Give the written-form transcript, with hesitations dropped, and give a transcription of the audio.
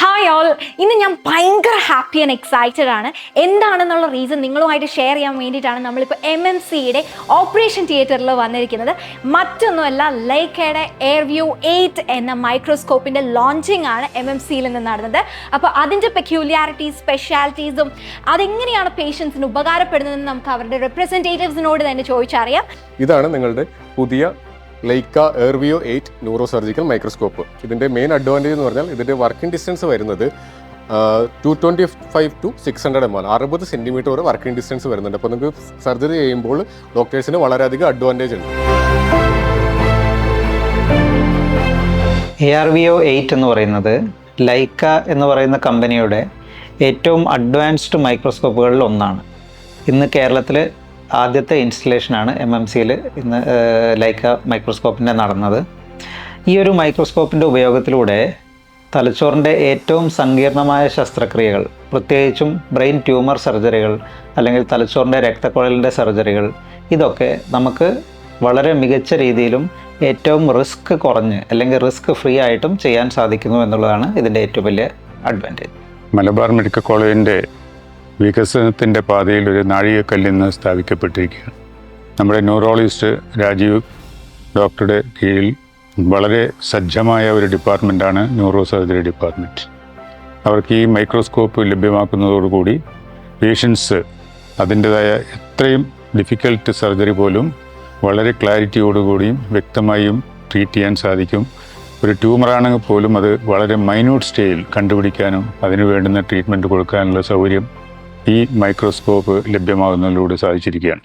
Hi all, ഇന്ന് ഞാൻ ഭയങ്കര ഹാപ്പി ആൻഡ് എക്സൈറ്റഡ് ആണ്. എന്താണെന്നുള്ള റീസൺ നിങ്ങളുമായിട്ട് ഷെയർ ചെയ്യാൻ വേണ്ടിയിട്ടാണ് നമ്മളിപ്പോൾ MMCയുടെ ഓപ്പറേഷൻ തിയേറ്ററിൽ വന്നിരിക്കുന്നത്. മറ്റൊന്നുമല്ല, ലൈക്കയുടെ എയർവ്യൂ 8 എന്ന മൈക്രോസ്കോപ്പിൻ്റെ ലോഞ്ചിങ് ആണ് MMCയിൽ നിന്ന് നടന്നത്. അപ്പോൾ അതിൻ്റെ പെക്യൂലിയാരിറ്റീസ്, സ്പെഷ്യാലിറ്റീസും അതെങ്ങനെയാണ് പേഷ്യൻസിന് ഉപകാരപ്പെടുന്നതെന്ന് നമുക്ക് അവരുടെ റെപ്രസെൻറ്റേറ്റീവ്സിനോട് തന്നെ ചോദിച്ചറിയാം. ഇതാണ് നിങ്ങളുടെ പുതിയ ലൈക്ക എയർവ്യൂ 8 ന്യൂറോ സർജിക്കൽ മൈക്രോസ്കോപ്പ്. ഇതിൻ്റെ മെയിൻ അഡ്വാൻറ്റേജ് എന്ന് പറഞ്ഞാൽ ഇതിൻ്റെ വർക്കിംഗ് ഡിസ്റ്റൻസ് വരുന്നത് 225 to 600 ml 60 സെൻറ്റിമീറ്റർ വരെ വർക്കിംഗ് ഡിസ്റ്റൻസ് വരുന്നുണ്ട്. അപ്പോൾ നിങ്ങൾക്ക് സർജറി ചെയ്യുമ്പോൾ ഡോക്ടേഴ്സിന് വളരെയധികം അഡ്വാൻറ്റേജ് ഉണ്ട്. ARVO 8 എന്ന് പറയുന്നത് ലൈക്ക എന്ന് പറയുന്ന കമ്പനിയുടെ ഏറ്റവും അഡ്വാൻസ്ഡ് മൈക്രോസ്കോപ്പുകളിൽ ഒന്നാണ്. ഇന്ന് കേരളത്തിൽ ആദ്യത്തെ ഇൻസ്റ്റലേഷനാണ് MMCയിൽ ഇന്ന് ലൈക്ക മൈക്രോസ്കോപ്പിൻ്റെ നടന്നത്. ഈ ഒരു മൈക്രോസ്കോപ്പിൻ്റെ ഉപയോഗത്തിലൂടെ തലച്ചോറിൻ്റെ ഏറ്റവും സങ്കീർണമായ ശസ്ത്രക്രിയകൾ, പ്രത്യേകിച്ചും ബ്രെയിൻ ട്യൂമർ സർജറികൾ അല്ലെങ്കിൽ തലച്ചോറിൻ്റെ രക്തക്കുഴലിൻ്റെ സർജറികൾ, ഇതൊക്കെ നമുക്ക് വളരെ മികച്ച രീതിയിലും ഏറ്റവും റിസ്ക് കുറഞ്ഞ് അല്ലെങ്കിൽ റിസ്ക് ഫ്രീ ആയിട്ടും ചെയ്യാൻ സാധിക്കുന്നു എന്നുള്ളതാണ് ഇതിൻ്റെ ഏറ്റവും വലിയ അഡ്വാൻറ്റേജ്. മലബാർ മെഡിക്കൽ കോളേജിൻ്റെ വികസനത്തിൻ്റെ പാതയിൽ ഒരു നാഴികക്കല്ലിന്ന് സ്ഥാപിക്കപ്പെട്ടിരിക്കുകയാണ്. നമ്മുടെ ന്യൂറോളജിസ്റ്റ് രാജീവ് ഡോക്ടറുടെ കീഴിൽ വളരെ സജ്ജമായ ഒരു ഡിപ്പാർട്ട്മെൻറ്റാണ് ന്യൂറോ സർജറി ഡിപ്പാർട്ട്മെൻറ്റ്. അവർക്ക് ഈ മൈക്രോസ്കോപ്പ് ലഭ്യമാക്കുന്നതോടുകൂടി പേഷ്യൻസ് അതിൻ്റെതായ എത്രയും ഡിഫിക്കൽട്ട് സർജറി പോലും വളരെ ക്ലാരിറ്റിയോടുകൂടിയും വ്യക്തമായും ട്രീറ്റ് ചെയ്യാൻ സാധിക്കും. ഒരു ട്യൂമറാണെങ്കിൽ പോലും അത് വളരെ മൈന്യൂട്ട് സ്റ്റേജിൽ കണ്ടുപിടിക്കാനും അതിന് വേണ്ടുന്ന ട്രീറ്റ്മെൻറ്റ് കൊടുക്കാനുള്ള സൗകര്യം ഈ മൈക്രോസ്കോപ്പ് ലഭ്യമാകുന്നതിലൂടെ സാധിച്ചിരിക്കുകയാണ്.